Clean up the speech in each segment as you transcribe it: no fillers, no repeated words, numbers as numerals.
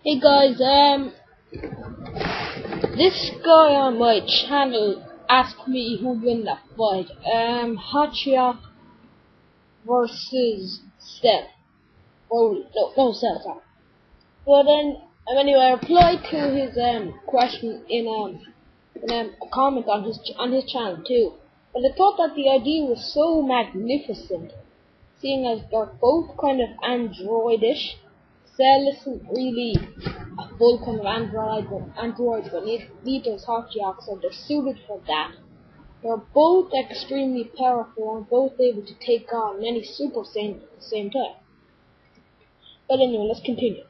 Hey guys, this guy on my channel asked me who win that fight. Hatchyack versus Cell. Oh, no, Cell, sorry. But then, anyway, I replied to his question in a comment on his channel too. But I thought that the idea was so magnificent, seeing as they're both kind of androidish. Cell isn't really a full kind of android, but neither is Hatchyack, so they're suited for that. They're both extremely powerful and both able to take on many Super Saiyans at the same time. But anyway, let's continue.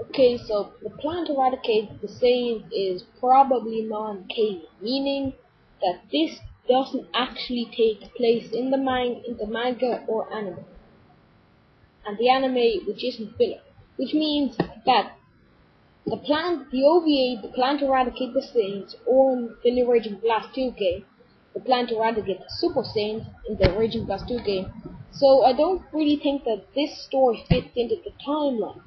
Okay, so the plan to eradicate the Saiyans is probably non-canon, meaning that this doesn't actually take place in the manga or anime. And the anime which isn't filler, which means that the plan to eradicate the Saiyans, or in the new Raging Blast 2 game, the plan to eradicate the Super Saiyans in the Raging Blast 2 game. So I don't really think that this story fits into the timeline,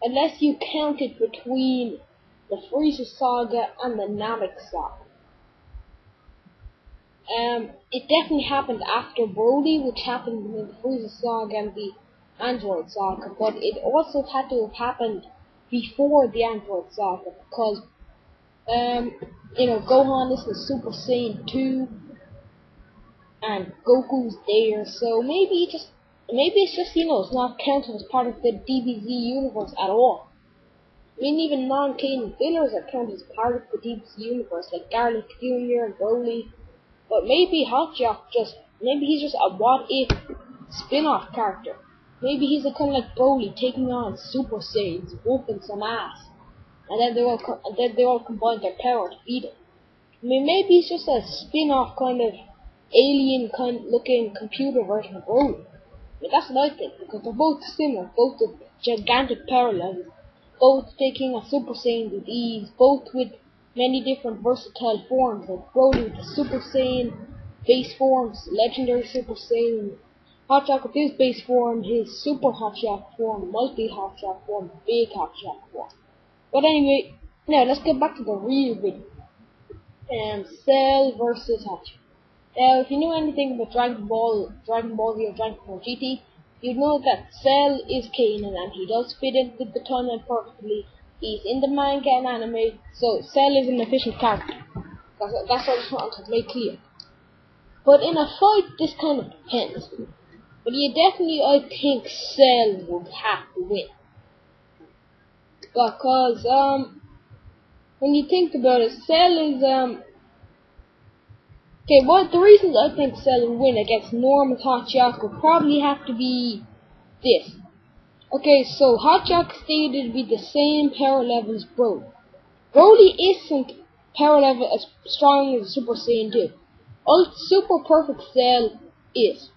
unless you count it between the Frieza saga and the Namek saga. It definitely happened after Broly, which happened in the Frieza saga and the Android saga, but it also had to have happened before the Android saga, because Gohan is the Super Saiyan 2 and Goku's there, so maybe it's just it's not counted as part of the DBZ universe at all. I mean, even non-canon fillers are counted as part of the DBZ universe, like Garlic Jr. and Broly. But maybe Hatchyack he's just a what-if spin-off character. Maybe he's a kind of like Broly taking on Super Saiyans, whooping some ass, and then they all combine their power to beat him. I mean, maybe he's just a spin-off kind of alien kind of looking computer version of Broly. I mean, that's what I think, because they're both similar, both with gigantic power levels, both taking a Super Saiyan with ease, both with many different versatile forms, like Broly with the Super Saiyan base forms, Legendary Super Saiyan, Hatchyack with his base form, his Super Hatchyack form, Multi Hatchyack form, Big Hatchyack form. But anyway, now let's get back to the real video. Cell versus Hatchyack. Now, if you know anything about Dragon Ball Z or Dragon Ball GT, you'd know that Cell is canon and he does fit into the timeline perfectly. He's in the manga and anime, so Cell is an official character. That's what I just wanted to make clear. But in a fight, this kind of depends. But I think Cell would have to win. Because, when you think about it, Cell is, the reasons I think Cell would win against normal Hatchyack would probably have to be this. Okay, so Hatchyack stated to be the same power level as Broly. Broly isn't power level as strong as Super Saiyan 2. Super Perfect Cell is.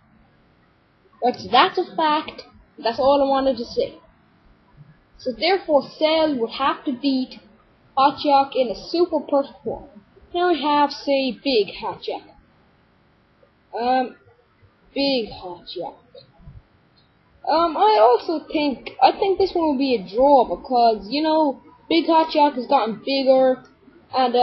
That's a fact. That's all I wanted to say. So therefore, Cell would have to beat Hatchyack in a super perfect form. Now we have, say, Big Hatchyack. Big Hatchyack. I think this one will be a draw because, Big Hatchyack has gotten bigger, and,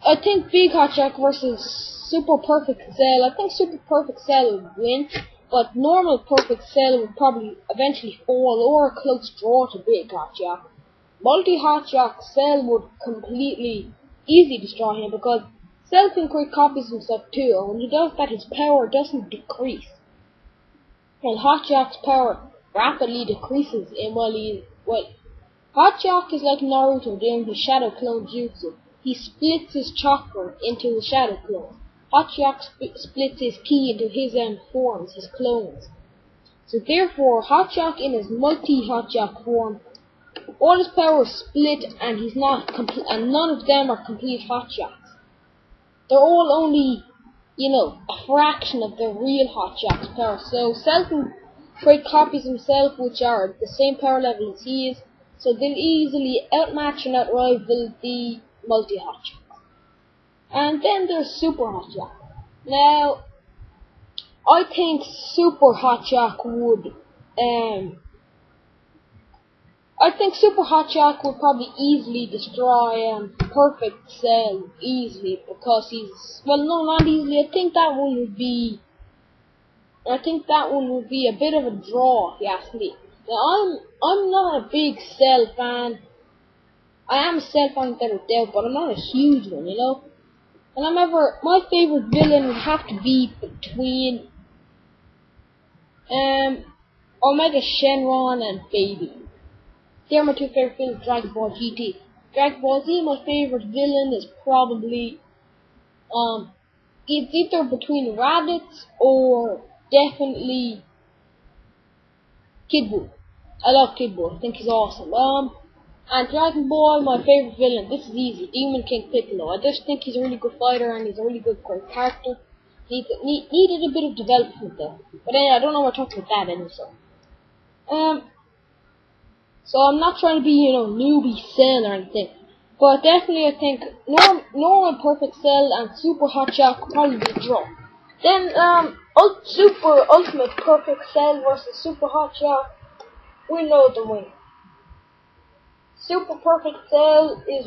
I think Big Hatchyack versus Super Perfect Cell. I think Super Perfect Cell would win, but normal Perfect Cell would probably eventually fall or a close draw to Big Hatchyack. Multi Hatchyack Cell would completely easily destroy him because Cell can create copies of himself too, and when he does that, his power doesn't decrease. And Hatchyack's power rapidly decreases Hatchyack is like Naruto doing his Shadow Clone Jutsu. He splits his chakra into his Shadow Clones. Hatchyack splits his ki into his forms, his clones. So therefore, Hatchyack in his multi-Hatchyack form, all his power is split, and he's not complete, and none of them are complete Hatchyack. They're all only, a fraction of the real Hatchyack's power. So Cell can create copies of himself which are the same power level as he is, so they'll easily outmatch and outrival the multi-Hatchyack. And then there's Super Hatchyack. Now, I think Super Hatchyack would I think Super Hatchyack would probably easily destroy Perfect Cell easily because he's well no not easily. I think that one would be a bit of a draw if you ask me. Now I'm not a big Cell fan. I am a Cell fan without a doubt, but I'm not a huge one, you know. And my favorite villain would have to be between Omega Shenron and Baby. They're my two favorite villains, Dragon Ball GT. Dragon Ball Z, my favorite villain is probably it's either between Raditz or definitely Kid Buu. I love Kid Buu. I think he's awesome. And Dragon Ball, my favorite villain. This is easy. Demon King Piccolo. I just think he's a really good fighter and he's a really good character. Needed a bit of development though. But anyway, I don't know what we're talking about that anyway. So I'm not trying to be, newbie Cell or anything. But definitely I think normal Perfect Cell and Super Hatchyack could probably be a draw. Then, Super Ultimate Perfect Cell versus Super Hatchyack, we know the winner. Super Perfect Cell is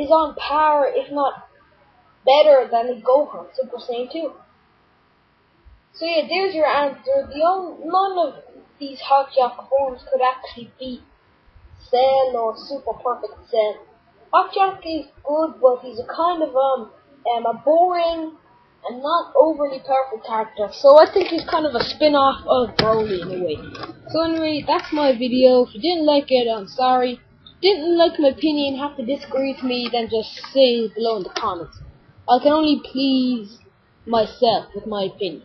on par, if not better than Gohan, Super Saiyan 2. So yeah, there's your answer. None of these Hatchyack forms could actually beat Cell or Super Perfect Cell. Hatchyack is good, but he's a kind of a boring and not overly powerful character. So I think he's kind of a spin-off of Broly in a way. So anyway, that's my video. If you didn't like it, I'm sorry. If you didn't like my opinion, have to disagree with me, then just say it below in the comments. I can only please myself with my opinion,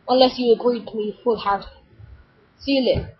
unless you agree with me full-heartedly. See you later.